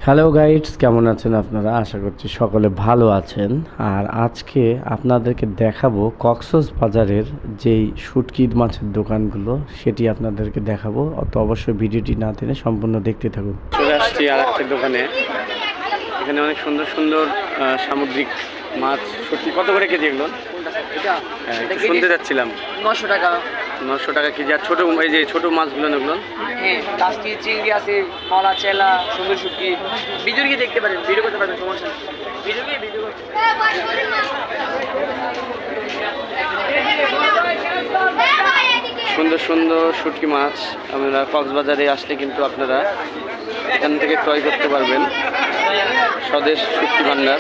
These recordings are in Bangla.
হ্যালো গাইডস, কেমন আছেন আপনারা? আশা করছি সকলে ভালো আছেন। আর আজকে আপনাদেরকে দেখাবো কক্সবাজারের যেই শুটকি মাছের দোকানগুলো, সেটি আপনাদেরকে দেখাবো। তো অবশ্যই ভিডিওটি না টেনে সম্পূর্ণ দেখতে থাকুন। চলে আসছি আর একটা দোকানে। এখানে অনেক সুন্দর সুন্দর সামুদ্রিক মাছ। শুটকি কত করে কেজি এগুলো? শুনতে যাচ্ছিলাম 900 টাকা। 900 টাকা কেজি। আর ছোটো, এই যে ছোটো মাছগুলো এগুলো? হ্যাঁ, কাস্টি, চিংড়ি আছে, মলা, চেলা, সুন্দর শুটকি। ভিডিও গিয়ে দেখতে পারেন, ভিডিও করতে পারবেন, সমস্যা নেই। ভিডিও সুন্দর সুন্দর শুটকি মাছ আমরা কক্সবাজারে আসলে কিন্তু আপনারা এখান থেকে ক্রয় করতে পারবেন। স্বদেশ শুটকি ভান্ডার।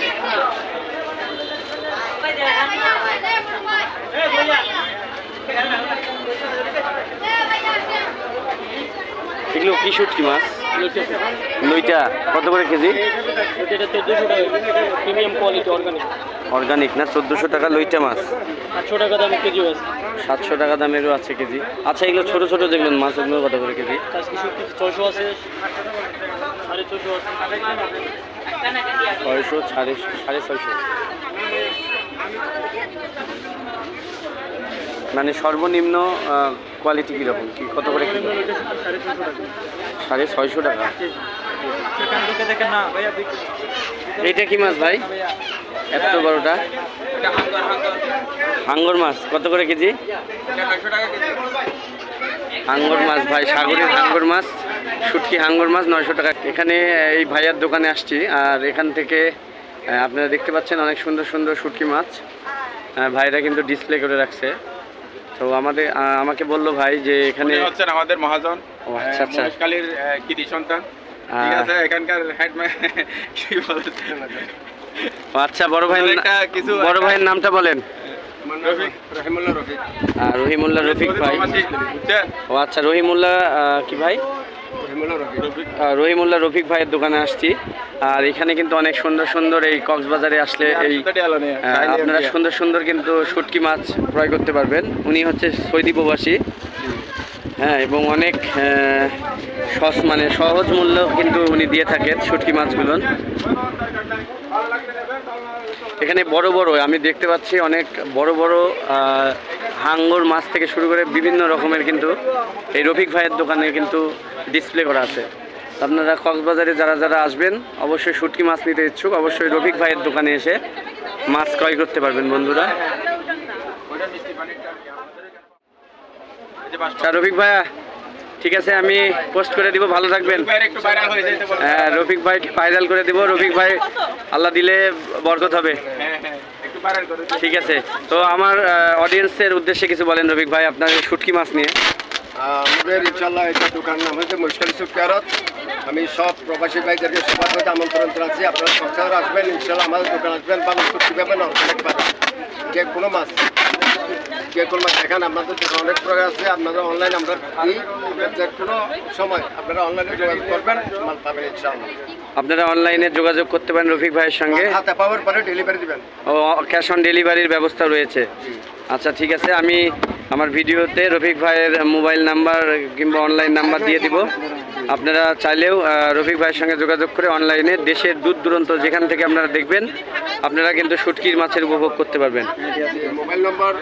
এগুলো কি শুটকি মাছ? লইটা কত করে কেজি? প্রিমিয়াম কোয়ালিটি, অর্গানিক না? 1400 টাকা লইটা মাছ। 700 টাকা দামের কেজি আছে। 700 টাকা দামেরও আছে কেজি। আচ্ছা, এগুলো ছোট ছোট যেগুলো মাছ, ওগুলো কত করে কেজি? 600 আছে, 650 আছে, 600, 650। মানে সর্বনিম্ন কোয়ালিটি কীরকম, কি কত করে? 650 টাকা। এইটা কি মাছ ভাই? এত বড়টা হাঙ্গর মাছ কত করে কেজি? হাঙ্গর মাছ ভাই, সাগরের হাঙ্গর মাছ, শুটকি হাঙ্গর মাছ 900 টাকা। এখানে এই ভাইয়ার দোকানে আসছি, আর এখান থেকে আপনারা দেখতে পাচ্ছেন অনেক সুন্দর সুন্দর শুটকি মাছ ভাইরা কিন্তু ডিসপ্লে করে রাখছে। তো আমাকে বললো ভাই যে এখানে হচ্ছেন আমাদের মহাজন। ও আচ্ছা আচ্ছা, মহেশখালীর কৃতি সন্তান। ঠিক আছে, এখানকার হেডম্যান কি বলে? আচ্ছা, বড় ভাইয়ের নামটা বলেন। রহিমুল্লাহ রফিক ভাই। ও আচ্ছা, রহিমুল্লাহ কি ভাই? রহিমুল্লাহ রফিক ভাইয়ের দোকানে আসছি। আর এখানে কিন্তু অনেক সুন্দর সুন্দর, এই কক্সবাজারে আসলে এই আপনারা সুন্দর সুন্দর কিন্তু শুটকি মাছ ক্রয় করতে পারবেন। উনি হচ্ছে সৌদি প্রবাসী। হ্যাঁ, এবং অনেক মানে সহজ মূল্য কিন্তু উনি দিয়ে থাকেন শুটকি মাছগুলো। এখানে বড় বড় আমি দেখতে পাচ্ছি অনেক বড় বড় হাঙ্গর মাছ থেকে শুরু করে বিভিন্ন রকমের কিন্তু এই রফিক ভাইয়ের দোকানে কিন্তু ডিসপ্লে করা আছে। আপনারা কক্সবাজারে যারা যারা আসবেন, অবশ্যই শুটকি মাছ নিতে ইচ্ছুক, অবশ্যই রফিক ভাইয়ের দোকানে এসে মাছ ক্রয় করতে পারবেন বন্ধুরা। আচ্ছা রফিক ভাইয়া, ঠিক আছে, আমি পোস্ট করে দিব, ভালো থাকবেন। হ্যাঁ, রফিক ভাইকে ভাইরাল করে দিব। রফিক ভাই আল্লাহ দিলে বরকত হবে। ঠিক আছে, তো আমার অডিয়েন্সের উদ্দেশ্যে কিছু বলেন রফিক ভাই আপনার শুটকি মাছ নিয়ে। আমাদের ইনশাল্লাহ এটা দোকান নাম হচ্ছে মহেশখালী শুটকি আড়ত। আমি সব প্রবাসী ভাইদেরকে সবার মধ্যে আমন্ত্রণ জানাচ্ছি, আপনারা কক্সবাজার আসবেন, ইনশাল্লাহ আমাদের দোকান আসবেন, ভালো শুটকি পাবেন, অর্গানিক পাবেন, যে কোনো মাছ এখানে আপনাদের দোকান অনেক প্রকার আছে। আপনাদের অনলাইন আমরা যে কোনো সময় আপনারা অনলাইনে যোগাযোগ করবেন, মাল পাবেন ইনশাআল্লাহ। আপনারা অনলাইনে যোগাযোগ করতে পারেন রফিক ভাইয়ের সঙ্গে, হাতে পাওয়ার পরে ডেলিভারি দিবেন। ও, ক্যাশ অন ডেলিভারির ব্যবস্থা রয়েছে। আচ্ছা ঠিক আছে, আমি আমার ভিডিওতে রফিক ভাইয়ের মোবাইল নাম্বার কিংবা অনলাইন নাম্বার দিয়ে দিব। আপনারা চাইলেও রফিক ভাইয়ের সঙ্গে যোগাযোগ করে অনলাইনে দেশের দূর দূরান্ত যেখান থেকে আপনারা দেখবেন, আপনারা কিন্তু শুটকির মাছের উপভোগ করতে পারবেন। Mobile number